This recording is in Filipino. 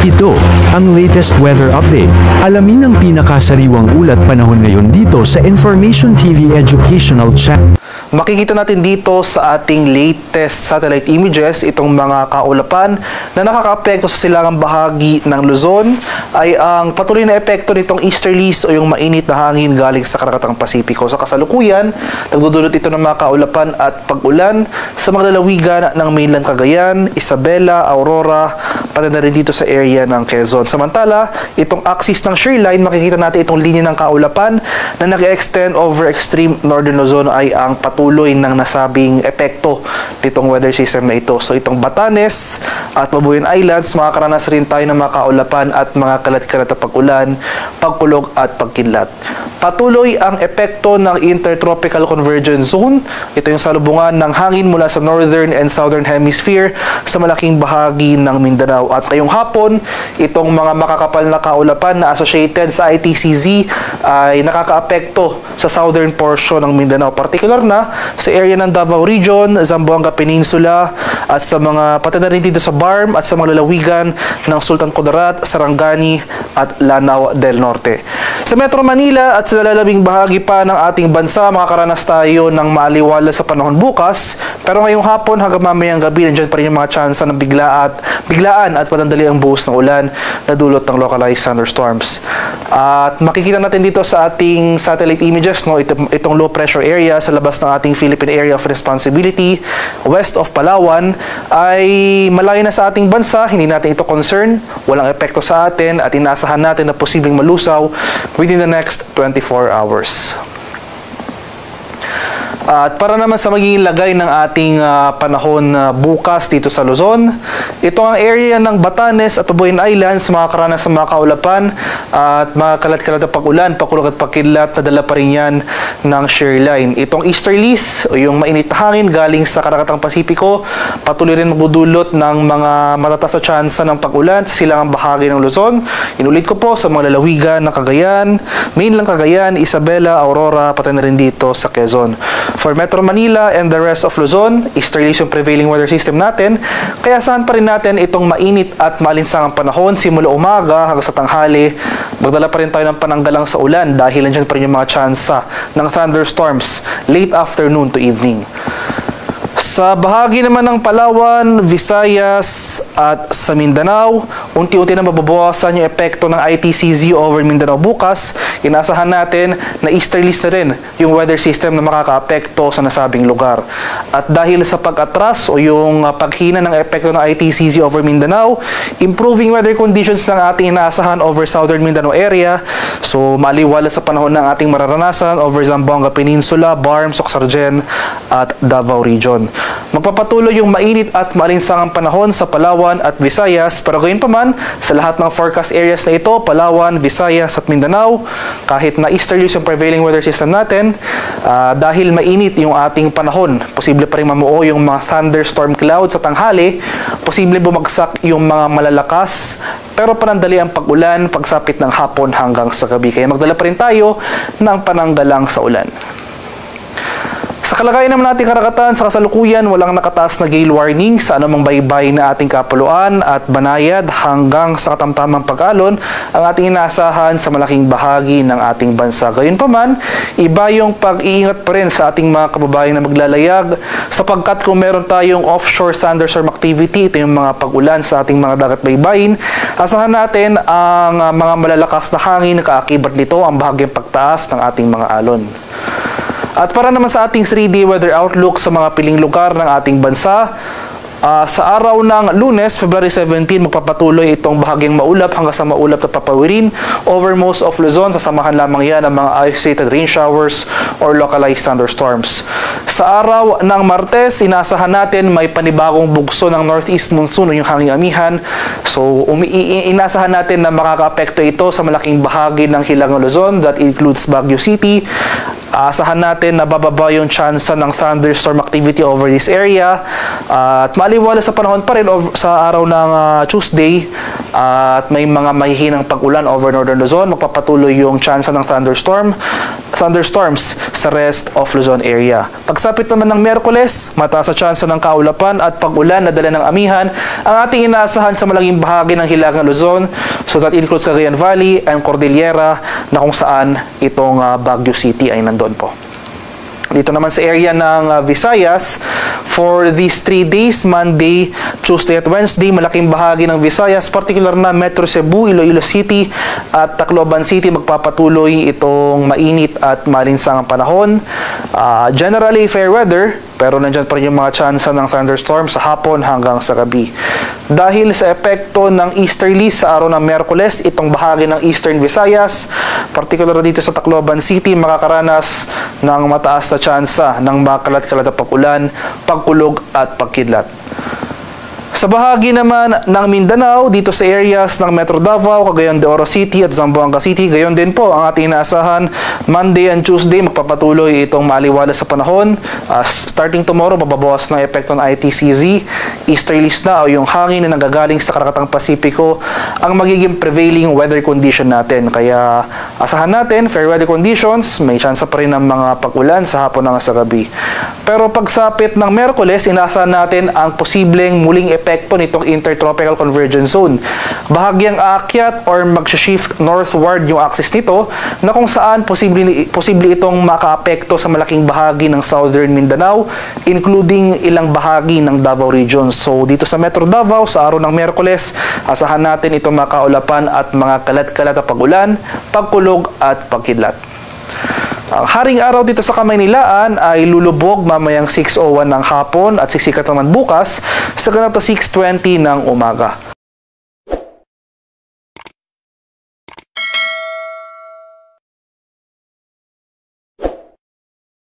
Ito, ang latest weather update. Alamin ang pinakasariwang ulat panahon ngayon dito sa Information TV Educational Channel. Makikita natin dito sa ating latest satellite images itong mga kaulapan na nakakaapekto sa silangang bahagi ng Luzon ay ang patuloy na epekto nitong easterlies o yung mainit na hangin galing sa Karagatang Pasipiko. Sa kasalukuyan, nagdudulot ito ng mga kaulapan at pag-ulan sa mga lalawigan ng mainland Cagayan, Isabela, Aurora, pati na rin dito sa area ng Quezon. Samantala, itong axis ng shear line, makikita natin itong linya ng kaulapan na nag-extend over extreme northern Luzon ay ang patuloy ng nasabing epekto nitong weather system na ito. So itong Batanes at Babuyan Islands, makakaranas rin tayo ng mga kaulapan at mga kalat-kalat na pag-ulan, pagkulog at pagkidlat. Patuloy ang epekto ng Intertropical Convergence Zone. Ito yung salubungan ng hangin mula sa northern and southern hemisphere sa malaking bahagi ng Mindanao. At ngayong hapon, itong mga makakapal na kaulapan na associated sa ITCZ ay nakakaapekto sa southern portion ng Mindanao. Particular na sa area ng Davao Region, Zamboanga Peninsula at sa mga pati na rin dito sa Barm at sa mga lalawigan ng Sultan Kudarat, Sarangani at Lanao del Norte. Sa Metro Manila at sa lalaming bahagi pa ng ating bansa, makakaranas tayo ng maaliwala sa panahon bukas. Pero ngayong hapon hanggang mamayang gabi, nandiyan pa rin yung mga tsansa ng biglaan at padandali ang buhos ng ulan na dulot ng localized thunderstorms. At makikita natin dito sa ating satellite images, no, itong low pressure area sa labas ng ating Philippine Area of Responsibility west of Palawan ay malayo na sa ating bansa. Hindi natin ito concern, walang epekto sa atin at inaasahan natin na posibleng malusaw within the next 24 hours. At para naman sa magiging lagay ng ating panahon bukas dito sa Luzon, ito ang area ng Batanes at Babuyan Islands, makakaranas sa mga kaulapan at mga kalat-kalat na pag-ulan, pakulog at pagkidlat na dala pa rin yan ng shear line. Itong easterlies o yung mainit na hangin galing sa Karagatang Pasipiko, patuloy rin magdudulot ng mga matataas na tsansa ng pag-ulan sa silangang bahagi ng Luzon. Inulit ko po sa mga lalawigan ng Cagayan, mainland Cagayan, Isabela, Aurora, pati na rin dito sa Quezon. For Metro Manila and the rest of Luzon, easterlies yung prevailing weather system natin, kaya saan pa rin natin itong mainit at maalinsangang panahon simula umaga hanggang sa tanghali. Magdala pa rin tayo ng pananggalang sa ulan dahil nandiyan pa rin yung mga tsansa ng thunderstorms late afternoon to evening. Sa bahagi naman ng Palawan, Visayas at sa Mindanao, unti-unti na mababawasan yung epekto ng ITCZ over Mindanao bukas. Inasahan natin na easterlies na rin yung weather system na makakaapekto sa nasabing lugar. At dahil sa pag-atras o yung paghina ng epekto ng ITCZ over Mindanao, improving weather conditions ng ating inaasahan over southern Mindanao area. So maliwala sa panahon ng ating mararanasan over Zamboanga Peninsula, Barm, Soxargen at Davao Region. Magpapatuloy yung mainit at maalinsangang panahon sa Palawan at Visayas, pero gayon pa man sa lahat ng forecast areas na ito, Palawan, Visayas at Mindanao, kahit na easterlies yung prevailing weather system natin, dahil mainit yung ating panahon, posible pa rin mamuo yung mga thunderstorm clouds sa tanghali, posible bumagsak yung mga malalakas, pero panandali ang pag-ulan pagsapit ng hapon hanggang sa gabi. Kaya magdala pa rin tayo ng pananggalang sa ulan. Sa kalagayan naman nating karagatan, sa kasalukuyan, walang nakataas na gale warning sa anumang baybay na ating kapuluan at banayad hanggang sa katamtamang pag-alon ang ating inaasahan sa malaking bahagi ng ating bansa. Gayunpaman, iba yung pag-iingat pa rin sa ating mga kababayan na maglalayag sapagkat kung meron tayong offshore thunderstorm activity, ito yung mga pag-ulan sa ating mga dagat baybayin, asahan natin ang mga malalakas na hangin na kaakibat nito ang bahagyang pagtaas ng ating mga alon. At para naman sa ating 3-day weather outlook sa mga piling lugar ng ating bansa, sa araw ng Lunes, February 17, magpapatuloy itong bahagyang maulap hanggang sa maulap na papawirin over most of Luzon. Sasamahan lamang yan ng mga isolated rain showers or localized thunderstorms. Sa araw ng Martes, inasahan natin may panibagong bugso ng northeast monsoon o yung hanging amihan. So, inasahan natin na makakaapekto ito sa malaking bahagi ng hilagang Luzon, that includes Baguio City. Asahan natin na bababa yung tsansa ng thunderstorm activity over this area at maliwala sa panahon pa rin sa araw ng Tuesday at may mga mahihinang pag-ulan over northern Luzon. Magpapatuloy yung tsansa ng thunderstorm thunderstorms sa rest of Luzon area. Pagsapit naman ng Miyerkules, mataas sa tsansa ng kaulapan at pag-ulan na dala ng amihan ang ating inaasahan sa malaging bahagi ng hilagang Luzon. So that includes Cagayan Valley and Cordillera na kung saan itong Baguio City ay nandun po. Dito naman sa area ng Visayas, for these 3 days, Monday, Tuesday at Wednesday, malaking bahagi ng Visayas, particular na Metro Cebu, Iloilo City at Tacloban City, magpapatuloy itong mainit at malinsangang panahon. Generally, fair weather, pero nandyan pa rin yung mga tsansa ng thunderstorm sa hapon hanggang sa gabi. Dahil sa epekto ng easterlies sa araw ng Miyerkules, itong bahagi ng Eastern Visayas, particular dito sa Tacloban City, makakaranas ng mataas na tsansa ng makalat-kalat na pag-ulan, pagkulog at pagkidlat. Sa bahagi naman ng Mindanao, dito sa areas ng Metro Davao, Cagayan de Oro City at Zamboanga City, gayon din po ang ating inaasahan. Monday and Tuesday, magpapatuloy itong maliwalas sa panahon. Starting tomorrow, mababawas ng epekto ng ITCZ. Easterlies na o yung hangin na nanggagaling sa Karakatang Pasipiko ang magiging prevailing weather condition natin. Kaya asahan natin, fair weather conditions, may chance pa rin ng mga pag-ulan sa hapon hanggang sa gabi. Pero pagsapit ng Miyerkules, inaasahan natin ang posibleng muling epekto nitong Intertropical Convergence Zone. Bahagyang aakyat or mag-shift northward yung axis nito na kung saan posible itong makaapekto sa malaking bahagi ng Southern Mindanao, including ilang bahagi ng Davao Region. So dito sa Metro Davao, sa araw ng Miyerkules, asahan natin itong makaulapan at mga kalat-kalat na pag-ulan, pagkulog at pagkidlat. Ang haring araw dito sa Kamaynilaan ay lulubog mamayang 6:01 ng hapon at sisikat naman bukas sa ganap na 6:20 ng umaga.